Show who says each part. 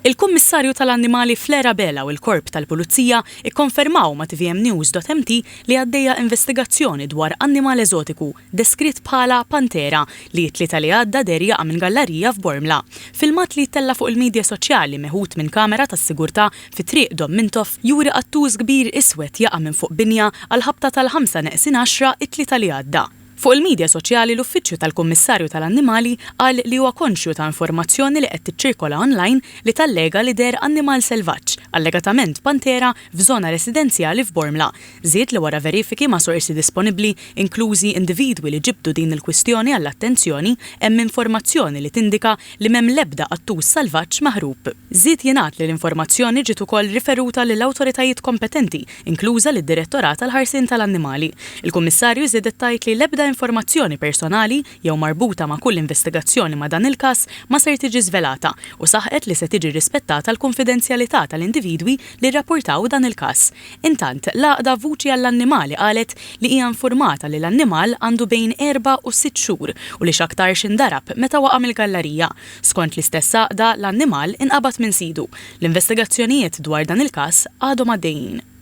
Speaker 1: Il-Kummissarju tal-Annimali Flera Bela u l-Korp tal-Pulizija ikkonfermaw ma' tvmnews.mt li għaddejja investigazzjoni dwar annimal eżotiku deskritt bħala pantera li t-tlieta li għadda derja minn gallerija f'Bormla. Filmat li jittella fuq il-medja soċjali meħud minn kamera tas-sigurtà fi triq Dom Mintoff juri qattuż kbir iswed jaqa' minn fuq binja għal ħabta tal-5-10 it-tlieta li għadda. Fuq il-medja soċjali l-Uffiċċju tal-Kummissarju tal-Annimali qal li huwa konxju ta' informazzjoni li qed tiċċirkola online li tallega li der annimal selvaġġ, allegatament pantera f'żona residenzjali f'Bormla. Żied li wara verifiki ma' sorsi disponibbli, inklużi individwi li ġibdu din il-kwistjoni għall-attenzjoni, hemm informazzjoni li tindika li m'hemm l-ebda qattuż salvaġġ maħrub. Żied jingħad li l-informazzjoni ġiet ukoll riferuta lill-awtoritajiet kompetenti, inkluża lid-Direttorat tal-Ħarsien tal-Annimali. Il-Kummissarju żiedet tgħid li l-ebda informazzjoni personali jew marbuta ma' kull investigazzjoni ma' dan il-każ ma ser tiġi żvelata u saħqet li se tiġi rispettata l-konfidenzjalità tal-individwi li rrapportaw dan il-każ. Intant, l-Għaqda Vuċi għall-Annimali qalet li hija informata li l-annimal għandu bejn 4 u 6 xhur u li x'aktarx indarab meta waqa' mill-gallerija. Skont l-istess Għaqda l-annimal inqabad minn sidu. L-investigazzjonijiet dwar dan il-każ għadhom għaddejjin.